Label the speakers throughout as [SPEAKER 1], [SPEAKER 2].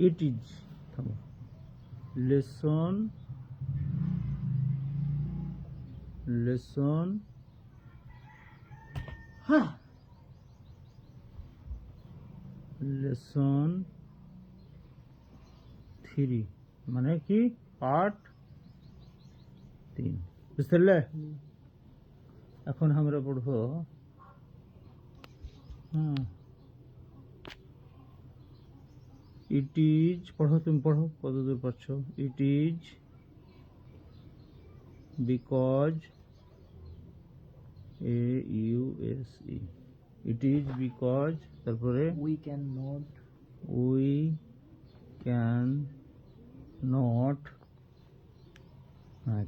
[SPEAKER 1] It is, lesson lesson 3 মানে কি part 3, বুঝতে পারলে? এখন আমরা পড়বো ইট ইজ, পড়ো তুমি, পড়ো কতদূর পাচ্ছ। It is because, AUSE, it is because, তারপরে
[SPEAKER 2] উই ক্যান
[SPEAKER 1] নট,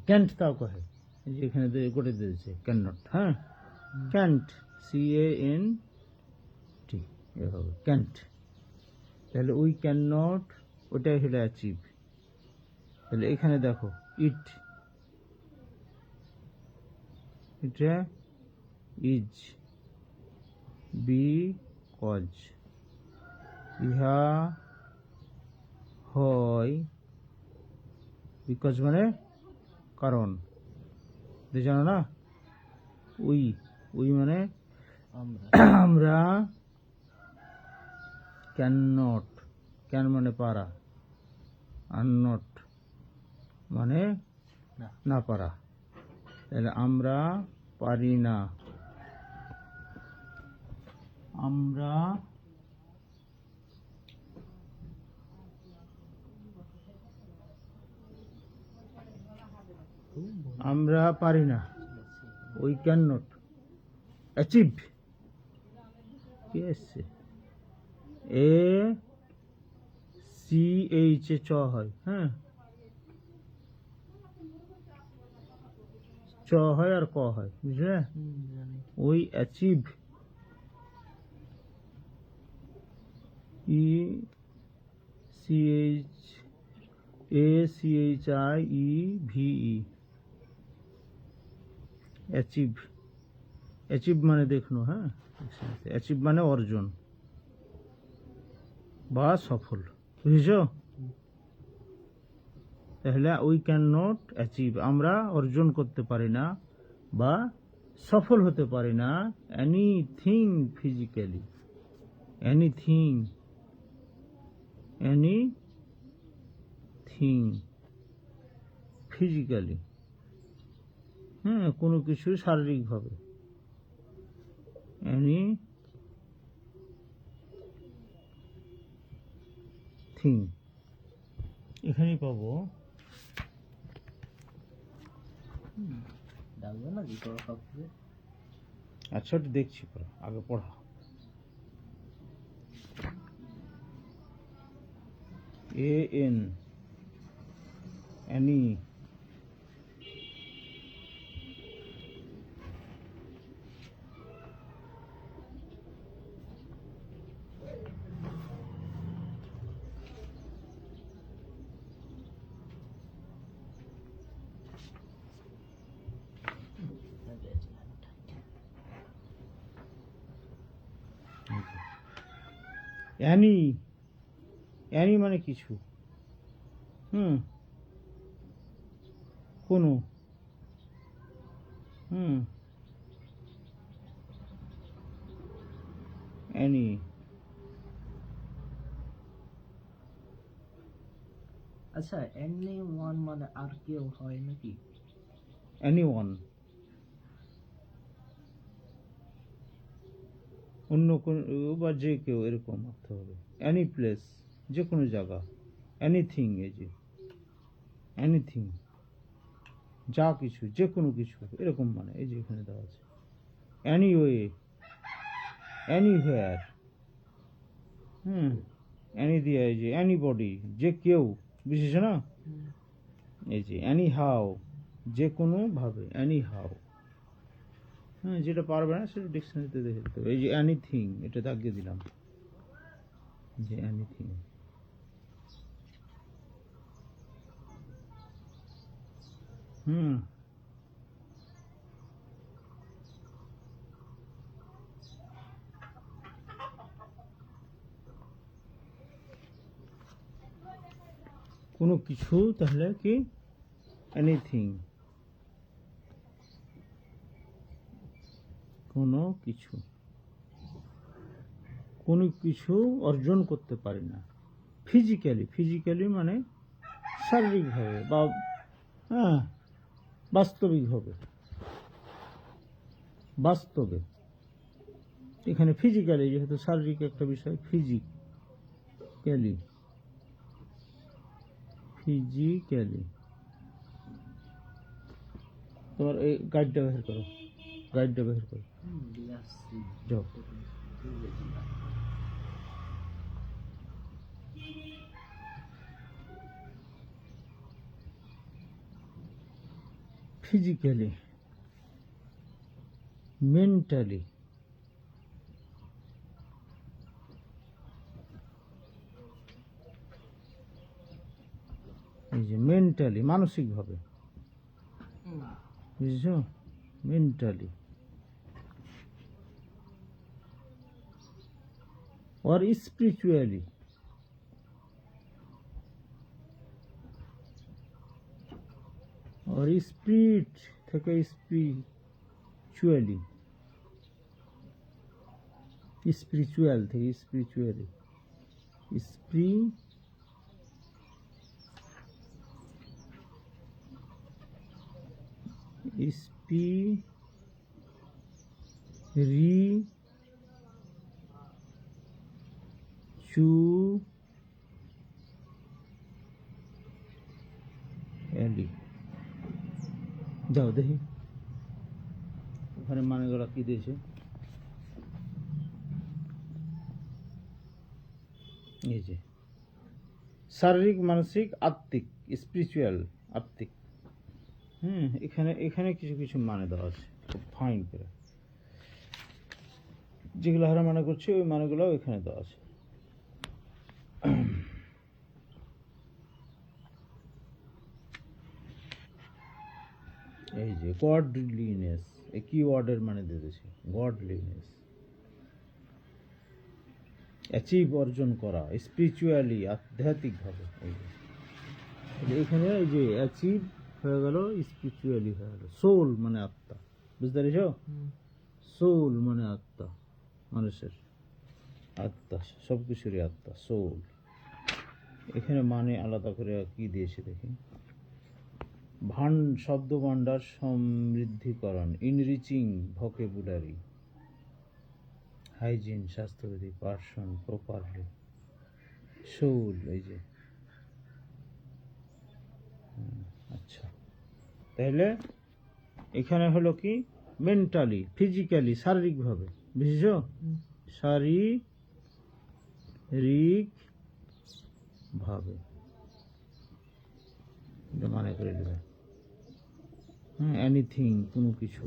[SPEAKER 1] ক্যান্ট তাও কহে, এখানে করে দিয়েছে ক্যান নট, হ্যাঁ ক্যান্ট, CANT এভাবে ক্যান্ট। তাহলে উই ক্যান নট, ওটাই হলো অ্যাচিভ। তাহলে এখানে দেখো এটা ইজ বিকজ, ইহা হয়, বিকজ মানে কারণ, জানো না। উই মানে আমরা, ক্যান নট, ক্যান মানে পারা, আর নট মানে না পারা। তাহলে আমরা পারি না, আমরা পারি না, উই ক্যান নট অ্যাচিভ, কি আসছে ACH চ হয়, হ্যাঁ চ হয় আর ক হয়, বুঝলে? ওই অ্যাচিভ, ACHIEVE, অ্যাচিভ। অ্যাচিভ মানে দেখুন, হ্যাঁ অ্যাচিভ মানে অর্জন বা সফল, বুঝেছ? তাহলে উই ক্যান নট অ্যাচিভ, আমরা অর্জন করতে পারি না বা সফল হতে পারি না এনিথিং ফিজিক্যালি, এনিথিং ফিজিক্যালি, হ্যাঁ কোনো কিছু শারীরিকভাবে, এনিথিং এখানেই পাবো। আচ্ছা ওটা দেখছি, আগে পড়া। অ্যানি, অ্যানি মানে কিছু, কোনো, অ্যানি,
[SPEAKER 2] আচ্ছা এনি ওয়ান মানে আর কেউ হয় নাকি?
[SPEAKER 1] এনিওয়ান অন্য কোন বা যে কেউ, এরকম অর্থ হবে। এনি প্লেস যে কোনো জায়গা, এনিথিং, এই যে এনিথিং যা কিছু, যে কোনো কিছু, এরকম মানে এই যে এখানে দেওয়া আছে। এনিওয়ে, এনিহোয়ার, এনি দিয়ে এই যে এনিবডি, যে কেউ, বুঝেছ না? এই যে এনি হাউ, যে কোনো ভাবে, এনি হাউ, যেটা পারবে না সেটা ডিকশনারিতে দেখে দিতে হবে। এই যে এনিথিং, এটা দাগিয়ে দিলাম, যে এনিথিং, কোনো কিছু, তাহলে কি এনিথিং, কোনো কিছু, কোনো কিছু অর্জন করতে পারি না ফিজিক্যালি। ফিজিক্যালি মানে শারীরিকভাবে বা হ্যাঁ বাস্তবিকভাবে, বাস্তবে। এখানে ফিজিক্যালি যেহেতু শারীরিক একটা বিষয়, ফিজিক্যালি, ফিজিক্যালি। তোমার এই গাইডটা বের করো, গাইডটা বের করো, যাও। ফিজিক্যালি, মেন্টালি, এই যে মেন্টালি মানসিকভাবে, বুঝছো, mentally or spiritually, or spirit থেকে spiritually, spiritual থেকে spiritually, spiritually। যাও দেখি ওখানে মানেগুলো কি দিয়েছে। এই যে শারীরিক, মানসিক, আত্মিক, স্পিরিচুয়াল, আত্মিক। এখানে এখানে কিছু কিছু মানে দেওয়া আছে খুব ফাইন করে, যেগুলো হারা মানে করছে ওই মানেগুলো এখানে দেওয়া আছে। এই যে গডলিনেস, এই কি ওয়ার্ডের মানে দিয়েছে, গডলিনেস, অ্যাচিভ, অর্জন করা, স্পিরিচুয়ালি, আধ্যাত্মিকভাবে। এখানে এই যে অ্যাচিভ হয়ে গেল, স্পিরিচুয়ালি হয়ে গেল, সোল মানে আত্মা, বুঝতে পেরেছ? সোল মানে আত্মা, মানুষের আত্মা, সব কিছুরই আত্মা, সোল। এখানে মানে আলাদা করে কি দিয়েছে দেখি, শব্দ ভাণ্ডার সমৃদ্ধিকরণ, ইনরিচিং ভোকেবুলারি, হাইজিন, স্বাস্থ্যবিধি, পার্সন, প্রপারলি, সোল। এই যে আচ্ছা, তাহলে এখানে হলো কি মেন্টালি, ফিজিক্যালি, শারীরিকভাবে, বুঝেছো, শারীরিক ভাবে মানে করে দেবে। এনিথিং, কোনো কিছু,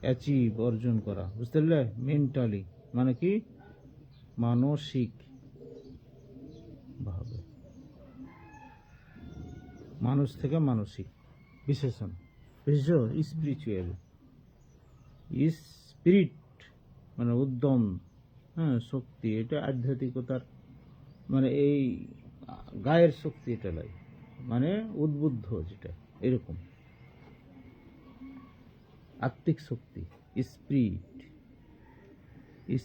[SPEAKER 1] অ্যাচিভ, অর্জন করা, বুঝতে পারলে? মেন্টালি মানে কি মানসিক ভাবে, মানুষ থেকে মানসিক বিশেষণ, বুঝছো? স্পিরিচুয়াল, স্পিরিট মানে উদ্যম, শক্তি, এটা আধ্যাত্মিকতার মানে এই গায়ের শক্তি, এটা লাই মানে উদ্বুদ্ধ, যেটা এরকম আত্মিক শক্তি, স্পিরিট,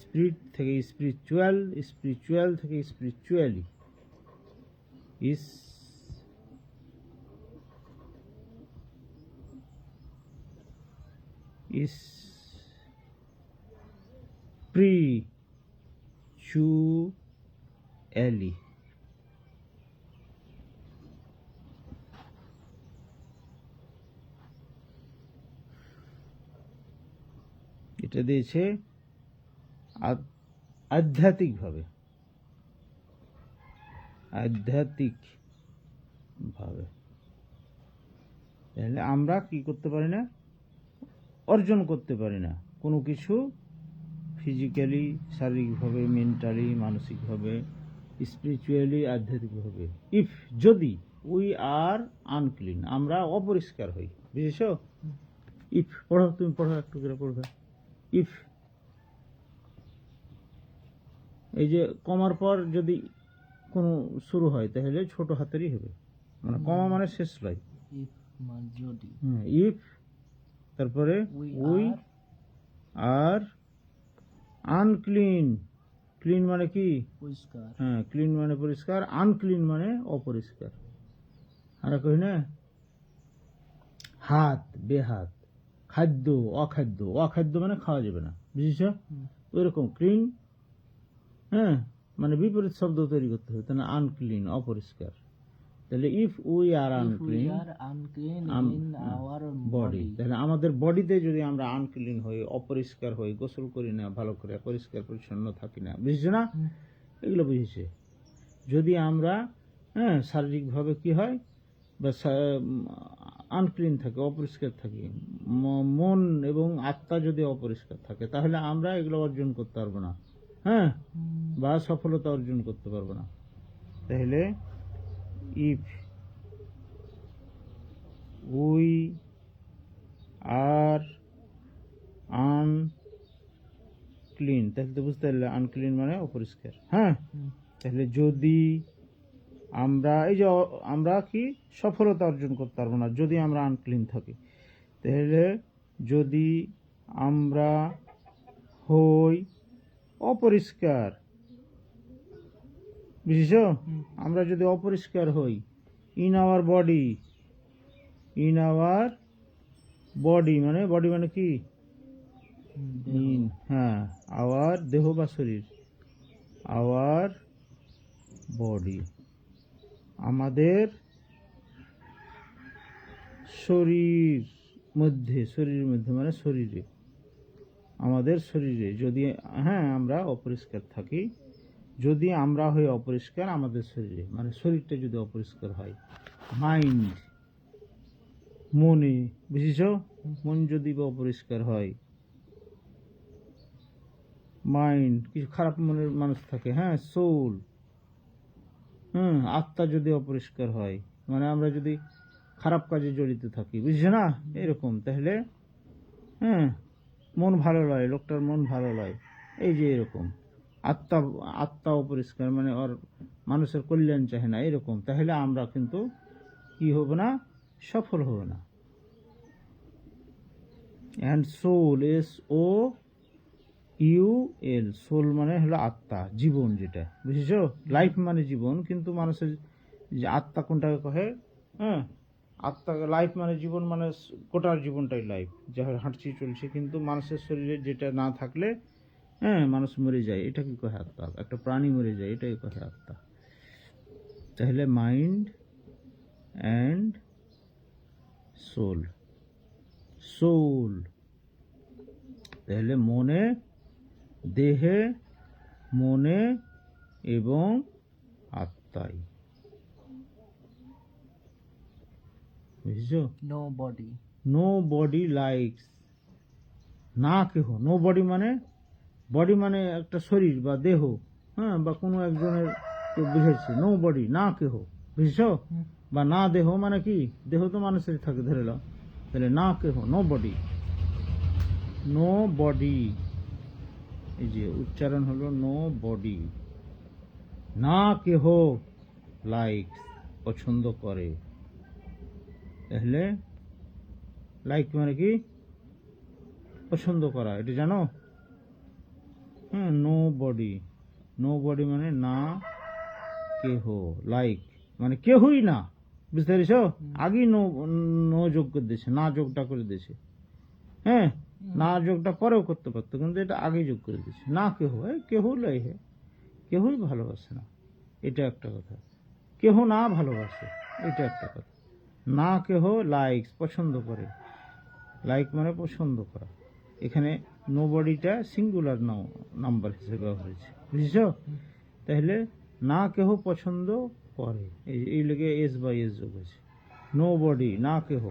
[SPEAKER 1] স্পিরিট থেকে স্পিরিচুয়াল, স্পিরিচুয়াল থেকে স্পিরিচুয়ালি, স্পিরিচুয়ালি। এটা দিয়েছে আধ্যাত্মিকভাবে, আধ্যাত্মিকভাবে। তাহলে আমরা কি করতে পারি না, অর্জন করতে পারি না কোনো কিছু ফিজিক্যালি, শারীরিকভাবে, মেন্টালি, মানসিকভাবে, স্পিরিচুয়ালি, আধ্যাত্মিকভাবে, ইফ যদি উই আর আনক্লিন, আমরা অপরিষ্কার হই, বুঝেছো? ইফ পড়ো, তুমি পড়ো, একটু করে পড়বে। ইফ, এই যে কমার পর যদি কোনো শুরু হয় তাহলে ছোট হাতেরই হবে, মানে কমা মানে শেষ লাই।
[SPEAKER 2] if মানে যদি
[SPEAKER 1] ইফ তারপরে
[SPEAKER 2] we
[SPEAKER 1] we
[SPEAKER 2] are
[SPEAKER 1] are unclean. Clean মানে কি?
[SPEAKER 2] পরিষ্কার
[SPEAKER 1] হ্যাঁ, ক্লিন মানে পরিষ্কার, আনক্লিন মানে অপরিষ্কার। আর কই না হাত বেহাত, খাদ্য অখাদ্য, অখাদ্য মানে খাওয়া যাবে না, বুঝেছ? ওইরকম ক্লিন, হ্যাঁ মানে বিপরীত শব্দ তৈরি করতে হবে, তাহলে আনক্লিন অপরিষ্কার। তাহলে if we are
[SPEAKER 2] if we
[SPEAKER 1] unclean
[SPEAKER 2] are unclean
[SPEAKER 1] আম-
[SPEAKER 2] in our
[SPEAKER 1] বডি,
[SPEAKER 2] body
[SPEAKER 1] তাহলে আমাদের বডিতে যদি আমরা আনক্লিন হই, অপরিষ্কার হই, গোসল করি না ভালো করে, পরিষ্কার পরিচ্ছন্ন থাকি না, বুঝেছ না? এগুলো বুঝেছে। যদি আমরা হ্যাঁ শারীরিকভাবে কি হয় বা আনক্লিন থাকে, অপরিষ্কার থাকি, মন এবং আত্মা যদি অপরিষ্কার থাকে, তাহলে আমরা এগুলো অর্জন করতে পারবো না, হ্যাঁ, বা সফলতা অর্জন করতে পারবো না। তাহলে ইফ উই আর আনক্লিন, তাহলে তো বুঝতে পারলে আনক্লিন মানে অপরিষ্কার। হ্যাঁ, তাহলে যদি আমরা এই যে আমরা কি সফলতা অর্জন করতে পারবো না যদি আমরা আনক্লিন থাকি। তাহলে যদি আমরা হই অপরিষ্কার, বুঝেছ? আমরা যদি অপরিষ্কার হই in our body, in our body মানে বডি মানে কি? ইন, হ্যাঁ, আওয়ার দেহ বা শরীর, আওয়ার বডি আমাদের শরীর মধ্যে, শরীরের মধ্যে মানে শরীরে, আমাদের শরীরে যদি হ্যাঁ আমরা অপরিষ্কার থাকি, যদি আমরা হই অপরিষ্কার আমাদের শরীরে মানে শরীরটা যদি অপরিষ্কার হয়, মাইন্ড মনে, বুঝেছ? মন যদি বা অপরিষ্কার হয়, মাইন্ড কিছু খারাপ মনের মানুষ থাকে, হ্যাঁ, সোল, আত্মা যদি অপরিষ্কার হয় মানে আমরা যদি খারাপ কাজে জড়িত থাকি, বুঝছো না? এরকম, তাহলে হ্যাঁ মন ভালো লয়, লোকটার মন ভালো লয়, এই যে এরকম আত্মা, আত্মা অপরিষ্কার মানে ওর মানুষের কল্যাণ চাহে না, এরকম, তাহলে আমরা কিন্তু কি হব না? সফল হব না। And soul, S O U L, soul মানে হলো আত্মা, জীবন যেটা, বুঝেছো? লাইফ মানে জীবন, কিন্তু মানুষের যে আত্মা কোনটাকে কহে, হ্যাঁ, আত্মা লাইফ মানে জীবন মানে গোটার জীবনটাই লাইফ, যা হাঁটছি চলছে, কিন্তু মানুষের শরীরে যেটা না থাকলে হ্যাঁ মানুষ মরে যায়, এটাকে কহে আত্মা। একটা প্রাণী মরে যায়, এটাই কহে আত্মা। তাহলে মাইন্ড অ্যান্ড সোল, সোল তাহলে মনে, দেহে, মনে এবং আত্মায়, বুঝছো?
[SPEAKER 2] no body
[SPEAKER 1] no body likes, না কেহ, নো বডি মানে বডি মানে একটা শরীর বা দেহ, হ্যাঁ, বা কোনো একজনের বুঝেছে, নো বডি না কেহ, বুঝছো? বা না দেহ মানে কি? দেহ তো মানুষের থাকে ধরে নাও, তাহলে না কেহ, নো বডি, নো বডি, এই যে উচ্চারণ হলো নো বডি, না কেহ লাইক পছন্দ করে। তাহলে লাইক মানে কি? পছন্দ করা, এটা জানো? হ্যাঁ, নো বডি, নো বডি মানে না কেহ, লাইক মানে কেহই না, বুঝতে পেরেছ? আগেই নো, নো যোগ করে দিয়েছে, না যোগটা করে দিয়েছে, হ্যাঁ, না যোগটা পরেও করতে পারতো, কিন্তু এটা আগে যোগ করে দিয়েছে, না কেহ, কেহ লাই হে, কেহই ভালোবাসে না, এটা একটা কথা, কেহ না ভালোবাসে, এটা একটা কথা, না কেহ লাইকস পছন্দ করে, লাইক মানে পছন্দ করা, এখানে নো বডিটা সিঙ্গুলার নাম্বার হিসেবে ব্যবহার হয়েছে, বুঝেছ? তাহলে না কেহ পছন্দ করে, এই লেগে এস বাই এস যোগ হয়েছে, নো বডি না কেহ,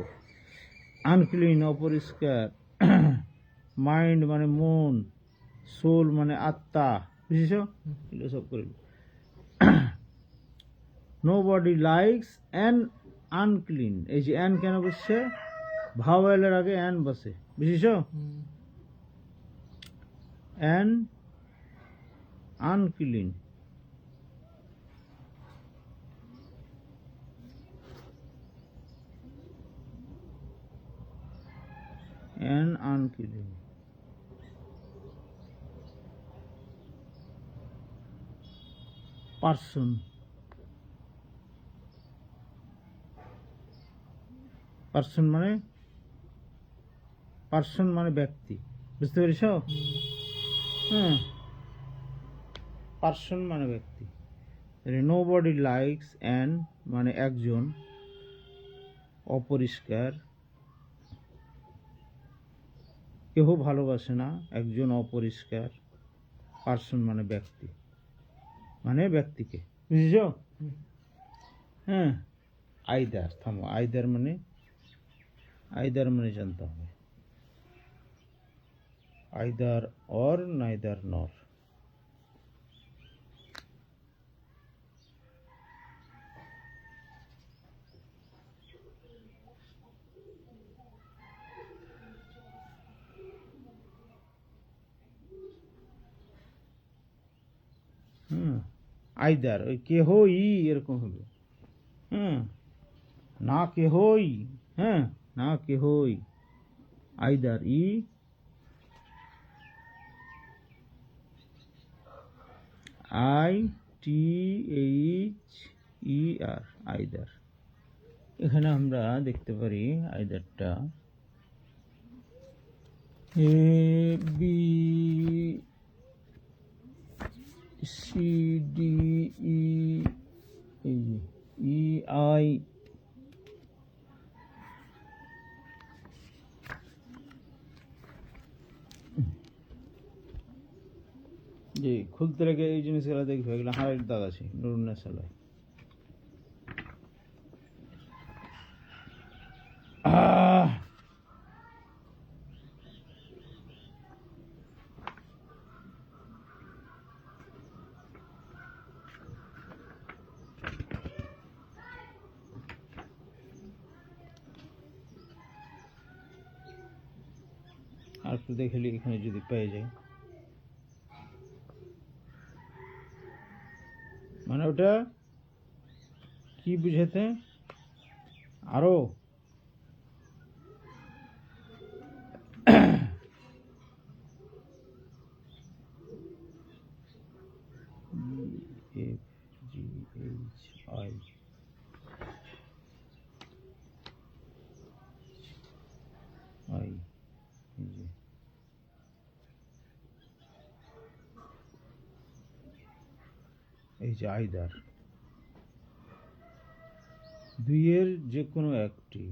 [SPEAKER 1] আনক্লিন অপরিষ্কার, মাইন্ড মানে মন, সোল মানে আত্মা, বুঝেছ? এগুলো সব করে no body likes an unclean, এই যে অ্যান কেন বসছে? ভাওয়েলের আগে অ্যান বসে, বুঝেছ? অ্যান আনক্লিন, অ্যান আনকিলিং, পার্সন, পার্সন মানে ব্যক্তি, বুঝতে পেরেছ? হ্যাঁ, পার্সন মানে ব্যক্তি। নোবডি লাইকস অ্যান মানে একজন, অপরিষ্কার, কেহ ভালোবাসে না, একজন অপরিষ্কার, পার্সন মানে ব্যক্তি, মানে ব্যক্তিকে, বুঝেছ? হ্যাঁ, আইদার, থামো, আইদার মানে জানতে হবে, আইদার অর, নাইদার নর। আইদার, ওই কেহই এরকম হবে। না কেহই, না কেহই, আইদার ITHER, আইদার। এখানে আমরা দেখতে পারি আইদারটা ABCDEI, জি, খুলতে লেগে এই জিনিসগুলো দেখবে, এগুলো হাড়ের দাগ আছে, নুরুন্না সালায়। আর একটু দেখলি এখানে যদি পেয়ে যায়, মানে ওটা কি বুঝাতে, আরো FGHI, এই যে আইদার, দুইয়ের যে কোনো একটি,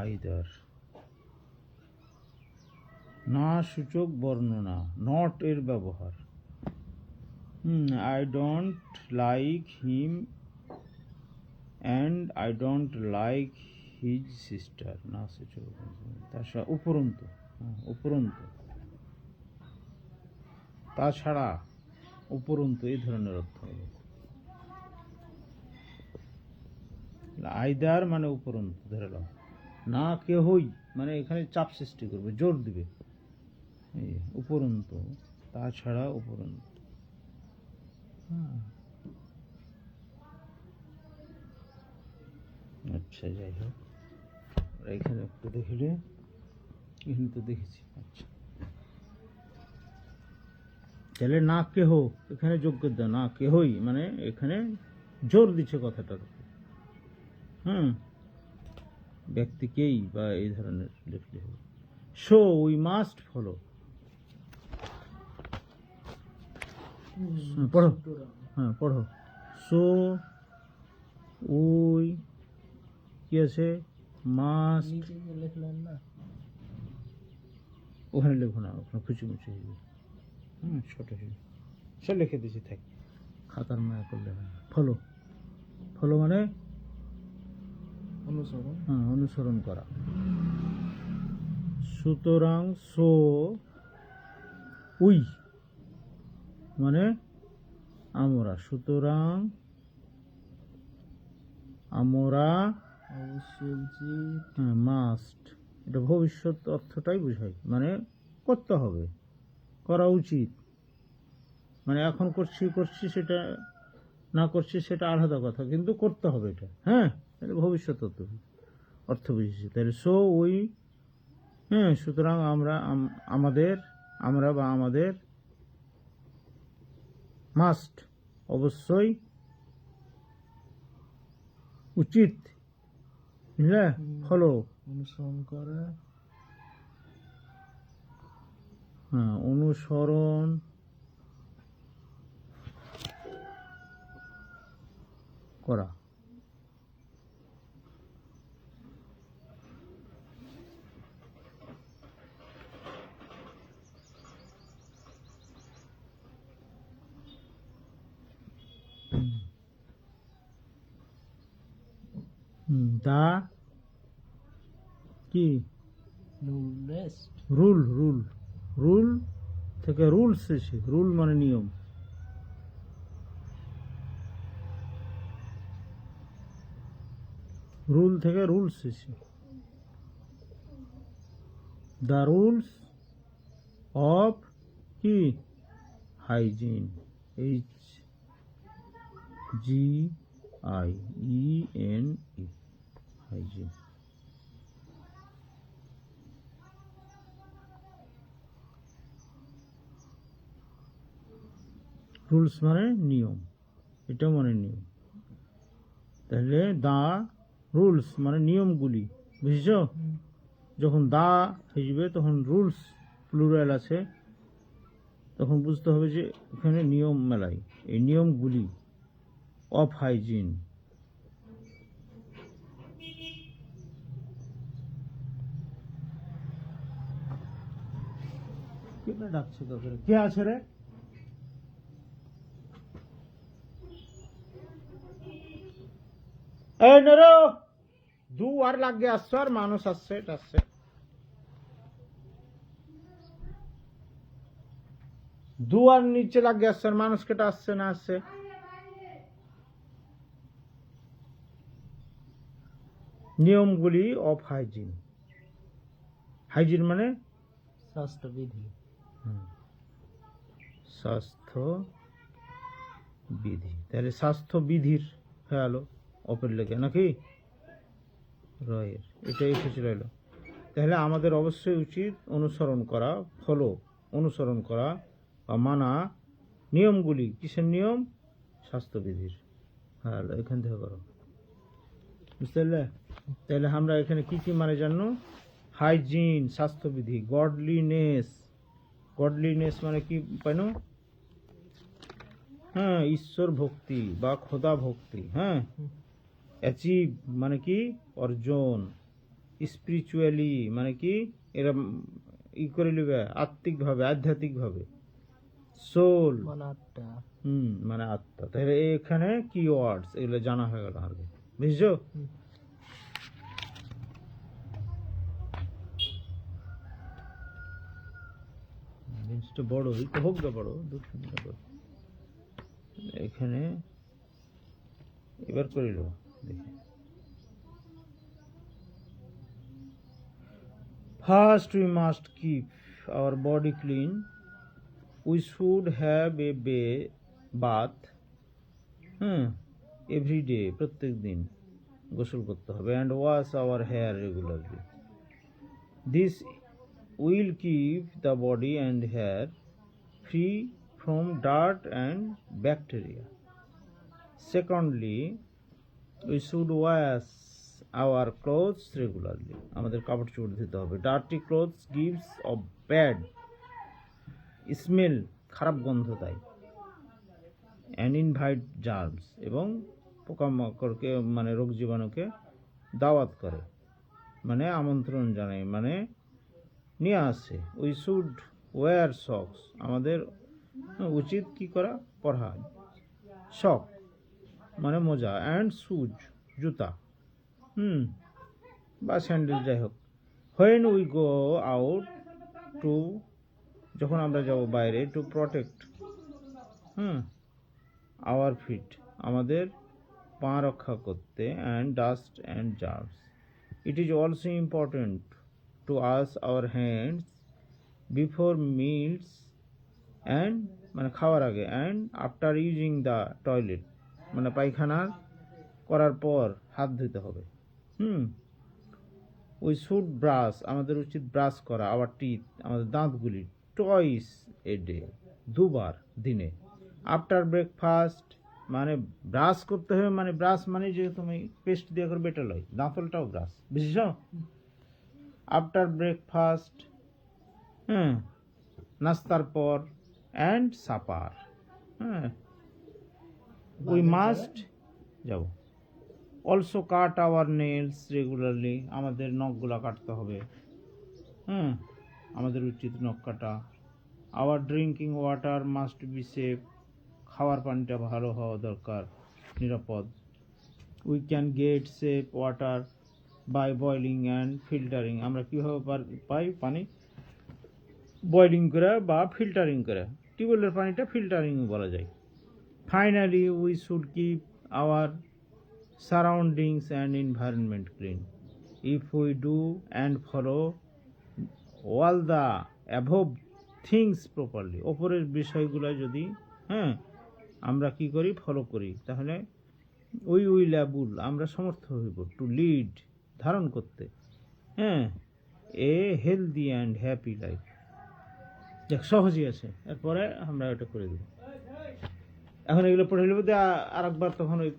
[SPEAKER 1] আইদার। না সূচক বর্ণনা, নট এর ব্যবহার। I don't like him and I don't like his sister, না সূচক, তার সাথে উপরন্তু, উপরন্তু, তাছাড়া, উপরন্তু, এই ধরনের অর্থ হবে। আইদার মানে উপরন্তু, ধরে নাও। না কেহই মানে এখানে চাপ সৃষ্টি করবে, জোর দিবে, উপরন্তু, তাছাড়া, উপরন্তু। আচ্ছা, যাই হোক, এখানে একটু দেখলে, এখানে তো দেখেছি। আচ্ছা, তাহলে না কেহ, এখানে যোগ্যতা, না কেহই মানে এখানে জোর দিচ্ছে কথাটার, ব্যক্তিকেই বা এই ধরনের লিখলে হবে। সো উই মাস্ট ফলো, পড়ো, পড়ো। সো উই, কি আছে, মাস্ট,
[SPEAKER 2] লিখলেন না,
[SPEAKER 1] ওখানে লেখো না, ওখানে খুচুমুচু হয়ে যাবে, ছোট হয়ে, সে লিখে দিয়েছি, থাক, খাতার মায়া করলে হয় না। ফলো, ফলো মানে
[SPEAKER 2] অনুসরণ,
[SPEAKER 1] অনুসরণ করা। সুতরাং সো উই মানে আমরা, সুতরাং আমরা, অবশ্যই, মাস্ট, এটা ভবিষ্যৎ অর্থটাই বোঝায়, মানে করতে হবে, করা উচিত, মানে এখন করছি সেটা, না করছি সেটা আলাদা কথা, কিন্তু করতে হবে এটা, এটা ভবিষ্যৎ অর্থ। অর্থ বিশেষ্য। তাহলে সো উই, হ্যাঁ, সুতরাং আমাদের মাস্ট, অবশ্যই, উচিত, বুঝলে, ফলো,
[SPEAKER 2] অনুসরণ করে,
[SPEAKER 1] হ্যাঁ, অনুসরণ করা। দা কি
[SPEAKER 2] রেস্ট,
[SPEAKER 1] রুল থেকে রুলস এসে, রুল মানে নিয়ম, রুল থেকে রুলস এসে, দ্য রুলস অফ কি হাইজিন, HGIENE, হাইজিন। রুলস মানে নিয়ম, এটা মানে নিয়ম। তাহলে দা রুলস মানে নিয়মগুলি, বুঝেছ? যখন দা হিসেবে তখন রুলস প্লুরাল আছে, তখন বুঝতে হবে যে এখানে নিয়ম মেলাই, এই নিয়মগুলি অফ হাইজিন। কেটে ডাকছে তোকে, কে আছে রে? এই নেরো, দুয়ার লাগে আসছে, আর মানুষ আসছে, এটা আসছে। দুয়ার নিচে লাগে আসছে, আর মানুষ কেটে আসছে না আসছে। নিয়মগুলি অফ হাইজিন, হাইজিন মানে
[SPEAKER 2] স্বাস্থ্যবিধি,
[SPEAKER 1] স্বাস্থ্যবিধি। তাহলে স্বাস্থ্যবিধির হয়ে গেল অপের লেগে নাকি রয়ের, এটা এসেছিল এলো। তাহলে আমাদের অবশ্যই উচিত অনুসরণ করা, ফলো, অনুসরণ করা বা মানা নিয়মগুলি। কিসের নিয়ম? স্বাস্থ্যবিধির। হ্যাঁ, এখান থেকে করো, বুঝতে পারলে? তাহলে আমরা এখানে কি কি মানে জানো? হাইজিন, স্বাস্থ্যবিধি, গডলিনেস, গডলিনেস মানে কি পাইনো? হ্যাঁ, ঈশ্বর ভক্তি বা খোদা ভক্তি। হ্যাঁ, অ্যাচিভ মানে কি অর্জন, স্পিরিচুয়ালি মানে কি এরা ই করে নেবে আত্মিকভাবে, আধ্যাত্মিকভাবে, সোল
[SPEAKER 2] মানে আত্মা,
[SPEAKER 1] মানে আত্মা। তাহলে এখানে কি ওয়ার্ডস, এগুলো জানা হয়ে গেল আগে, বুঝছো? জিনিসটা বড়ই তো হোক, বড় এখানে এবার করিল দেখি। First, we must keep our body clean. We should have a bath every day, প্রত্যেক দিন গোসল করতে হবে, and wash our hair regularly. This will keep the body and hair free from dirt and bacteria. Secondly, we should wash our clothes regularly. আমাদের কাপড় চোপড় ধুতে হবে। Dirty clothes gives a bad smell, খারাপ গন্ধ দেয়, and invite germs, এবং পোকামাকড়কে মানে রোগ জীবাণুকে দাওয়াত করে, মানে আমন্ত্রণ জানায়, মানে নিয়ে আসে। We should wear socks, আমাদের উচিত কি করা? পরা, শক মানে মোজা, অ্যান্ড শুজ জুতা, বা স্যান্ডেল, যাই হোক। When we go out to, যখন আমরা যাব বাইরে, to protect our feet, আমাদের পা রক্ষা করতে, and dust and germs. It is also important to wash our hands before meals and মানে খাওয়ার আগে, and after using the toilet, মানে পায়খানা করার পর হাত ধুতে হবে। উই শুড ব্রাশ, আমাদের উচিত ব্রাশ করা, আওয়ার টিথ, আমাদের দাঁতগুলি, টয়েস এ ডে, দুবার দিনে। আফটার ব্রেকফাস্ট মানে ব্রাশ করতে হবে, মানে ব্রাশ মানে যে তুমি পেস্ট দিয়ে করবে এটা লয়, দাঁতলটাও ব্রাশ, বুঝেছ? আফটার ব্রেকফাস্ট, হ্যাঁ, নাস্তার পর, অ্যান্ড সাপার, হ্যাঁ, উই মাস্ট যাব। Also cut our nails regularly, আমাদের নখগুলা কাটতে হবে, হ্যাঁ, আমাদের উচিত নখ কাটা। Our drinking water must be safe, খাওয়ার পানিটা ভালো হওয়া দরকার, নিরাপদ। We can get safe water by boiling and filtering, আমরা কীভাবে পাই পানি? বয়লিং করে বা ফিল্টারিং করে, টিউবওয়েলের পানিটা ফিল্টারিং বলা যায়। Finally we should keep our surroundings and environment clean. If we do and follow all the above things properly, ওপরের বিষয়গুলো যদি, হ্যাঁ, আমরা কি করি, ফলো করি, তাহলে উই উইল অ্যাবল, আমরা সমর্থ হইব, টু লিড, ধারণ করতে, হ্যাঁ, এ হেলদি অ্যান্ড হ্যাপি লাইফ। দেখ সহজই আছে, এরপরে আমরা এটা করে দেব। এখন এগুলো পড়ে নেবো, আর একবার তখন ওই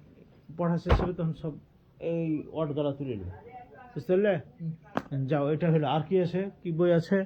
[SPEAKER 1] পড়া শেষ হবে তখন সব এই ওয়ার্ডগুলা তুলে নেবে, বুঝতে পারলে? যাও, এটা হলো। আর কি আছে, কি বই আছে?